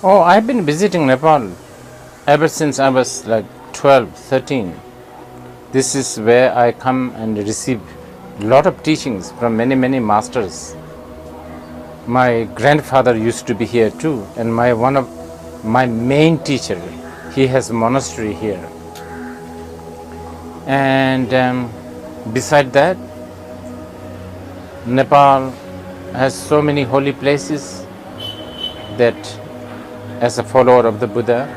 Oh, I've been visiting Nepal ever since I was like 12, 13. This is where I come and receive a lot of teachings from many, many masters. My grandfather used to be here too, and one of my main teacher, he has a monastery here. And beside that, Nepal has so many holy places that as a follower of the Buddha,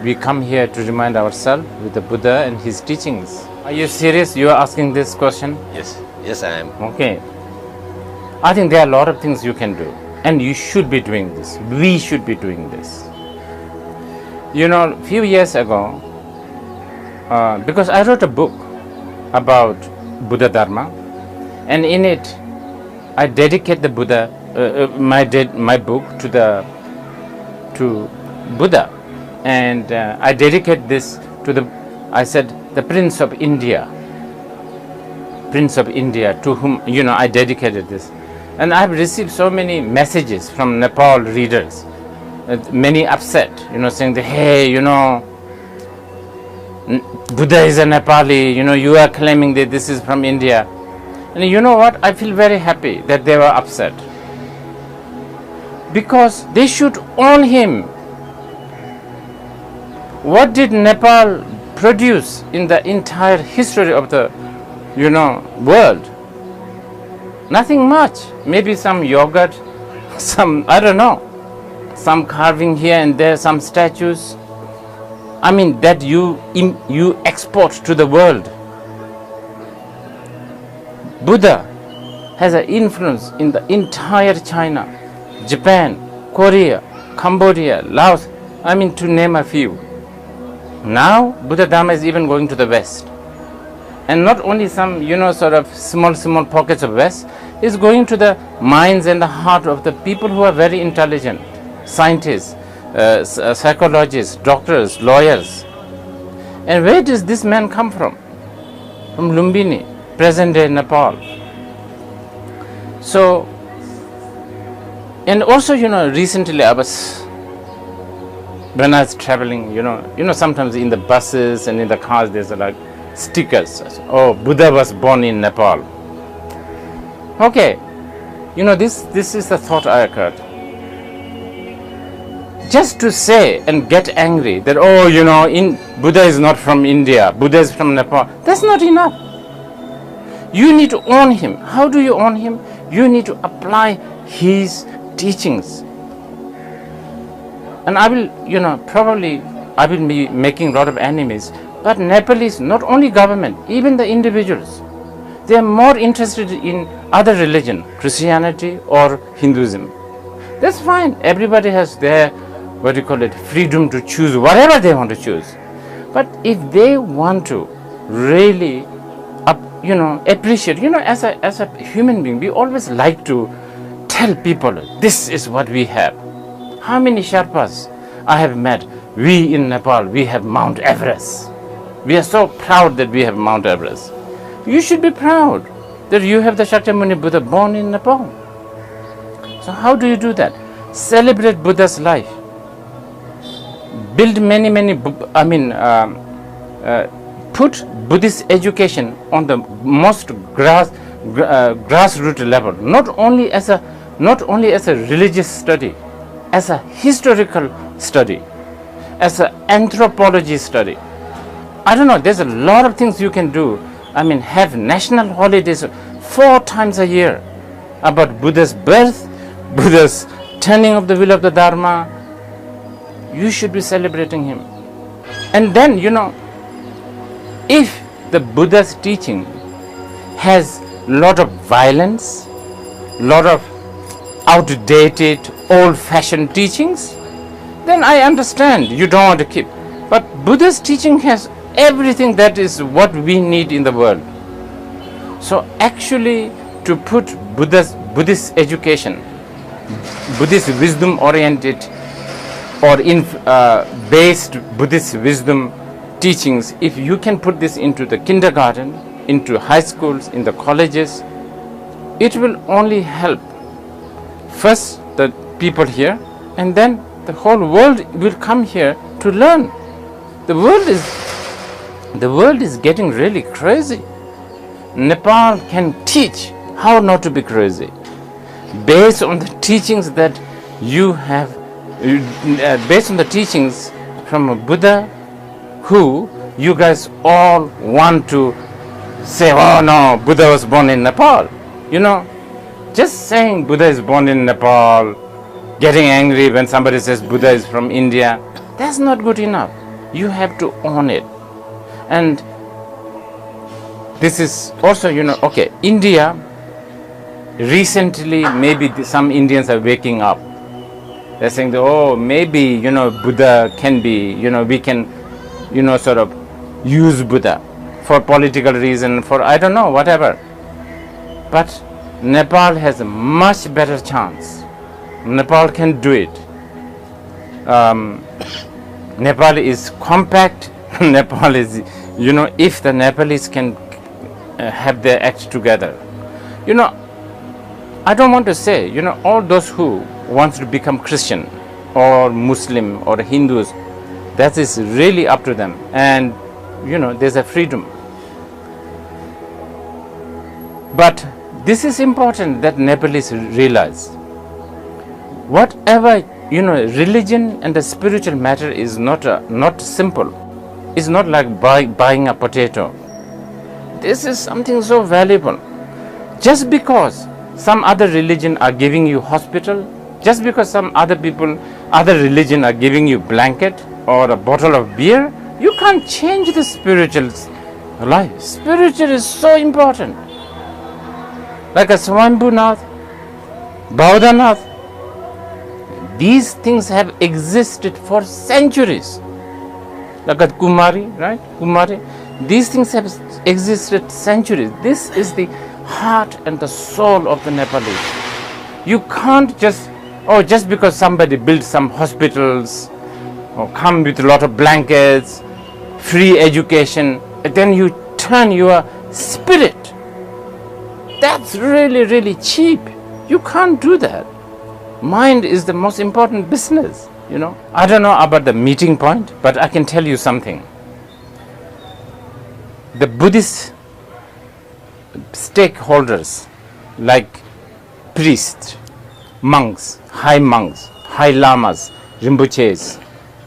we come here to remind ourselves with the Buddha and his teachings. Are you serious? You are asking this question? Yes, I am. Okay. I think there are a lot of things you can do, and you should be doing this. We should be doing this. You know, a few years ago, because I wrote a book about Buddha Dharma, and in it, I dedicate the Buddha, my book to Buddha, and I dedicate this to I said, the Prince of India, to whom, I dedicated this. And I have received so many messages from Nepal readers, many upset, saying that, hey, Buddha is a Nepali, you are claiming that this is from India. And you know what? I feel very happy that they were upset, because they should own him. What did Nepal produce in the entire history of the, world? Nothing much. Maybe some yogurt, I don't know, some carving here and there, some statues. I mean, that you export to the world. Buddha has an influence in the entire China, Japan, Korea, Cambodia, Laos, to name a few. Now, Buddha Dharma is even going to the West. And not only some, sort of small pockets of West, is going to the minds and the heart of the people who are very intelligent, scientists, psychologists, doctors, lawyers. And where does this man come from? From Lumbini, present-day Nepal. So, and also, recently when I was traveling, sometimes in the buses and in the cars, there's like stickers. Oh, Buddha was born in Nepal. Okay, this is the thought I occurred. Just to say and get angry that, Buddha is not from India, Buddha is from Nepal, that's not enough. You need to own him. How do you own him? You need to apply his teachings. And I will, probably I will be making a lot of enemies, but Nepalese, not only government, even the individuals, they are more interested in other religion, Christianity or Hinduism. That's fine. Everybody has their, freedom to choose whatever they want to choose. But if they want to really, appreciate, as a human being, we always like to tell people, this is what we have. How many Sherpas I have met? We in Nepal, we have Mount Everest. We are so proud that we have Mount Everest. You should be proud that you have the Shakyamuni Buddha born in Nepal. So how do you do that? Celebrate Buddha's life. Build many, put Buddhist education on the most grassroots level, not only as a religious study, as a historical study, as an anthropology study. I don't know, there's a lot of things you can do. Have national holidays 4 times a year about Buddha's birth, Buddha's turning of the wheel of the Dharma. You should be celebrating him. And then, if the Buddha's teaching has a lot of violence, lot of outdated, old-fashioned teachings, then I understand you don't want to keep. But Buddha's teaching has everything that is what we need in the world. So actually, to put Buddhist education, Buddhist wisdom-oriented or based Buddhist wisdom teachings, if you can put this into the kindergarten, into high schools, in the colleges, it will only help first the people here, and then The whole world will come here to learn. The world is getting really crazy. Nepal can teach how not to be crazy based on the teachings that you have, based on the teachings from Buddha, who you guys all want to say, oh no, Buddha was born in Nepal. You know, just saying Buddha is born in Nepal, getting angry when somebody says Buddha is from India, that's not good enough. You have to own it. And this is also, you know, okay, India, recently maybe some Indians are waking up. They're saying, that, oh, maybe, you know, Buddha can be, you know, we can, you know, sort of use Buddha for political reason, for I don't know, whatever. But Nepal has a much better chance. Nepal can do it. Nepal is compact. Nepal is, you know, if the Nepalese can have their act together. You know, I don't want to say, you know, all those who want to become Christian or Muslim or Hindus, that is really up to them. And, you know, there's a freedom. But this is important that Nepalese realize. Whatever, you know, religion and the spiritual matter is not simple. It's not like buying a potato. This is something so valuable. Just because some other religion are giving you hospital, just because some other religion are giving you blanket or a bottle of beer, you can't change the spiritual life. Spiritual is so important. Like a Swambhunath, Baudhanath, these things have existed for centuries. Like a Kumari, right? Kumari, these things have existed centuries. This is the heart and the soul of the Nepalese. You can't just, oh, just because somebody built some hospitals or come with a lot of blankets, free education, then you turn your spirit. That's really, really cheap. You can't do that. Mind is the most important business, you know. I don't know about the meeting point, but I can tell you something. The Buddhist stakeholders like priests, monks, high lamas, Rinpoches,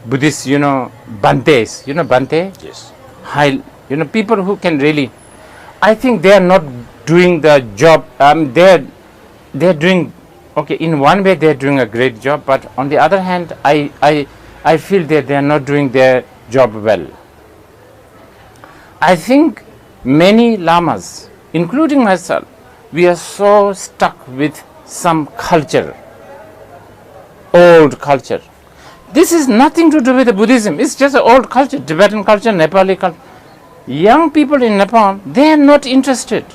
Buddhists, you know, Bantes, you know Bante? Yes. High, you know, people who can really, I think they are not doing the job, they're doing, okay, in one way they're doing a great job, but on the other hand, I feel that they're not doing their job well. I think many lamas, including myself, we are so stuck with some culture, old culture. This is nothing to do with the Buddhism. It's just an old culture, Tibetan culture, Nepali culture. Young people in Nepal, they are not interested.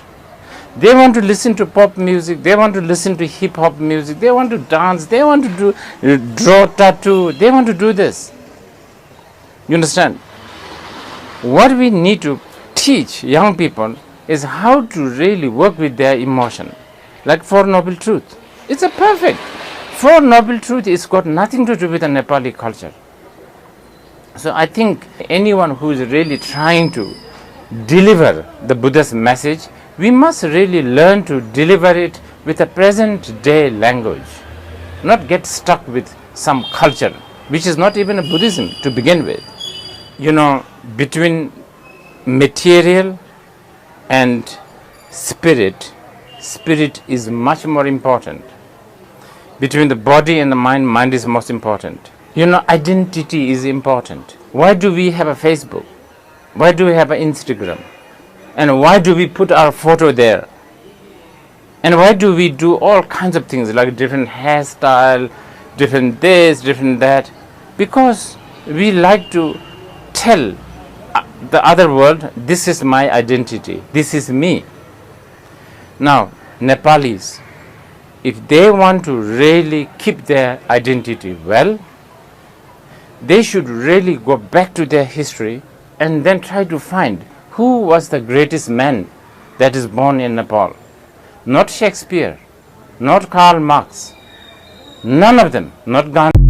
They want to listen to pop music, they want to listen to hip hop music, they want to dance, they want to draw tattoo, they want to do this. You understand? What we need to teach young people is how to really work with their emotion. Like Four Noble Truth. It's a perfect. Four Noble Truth is got nothing to do with the Nepali culture. So I think anyone who is really trying to deliver the Buddha's message, we must really learn to deliver it with a present day language. Not get stuck with some culture, which is not even a Buddhism to begin with. You know, between material and spirit, spirit is much more important. Between the body and the mind, mind is most important. You know, identity is important. Why do we have a Facebook? Why do we have an Instagram? And why do we put our photo there? And why do we do all kinds of things like different hairstyle, different this, different that? Because we like to tell the other world, this is my identity, this is me. Now, Nepalis, if they want to really keep their identity well, they should really go back to their history and then try to find who was the greatest man that is born in Nepal. Not Shakespeare, not Karl Marx, none of them, not Gandhi.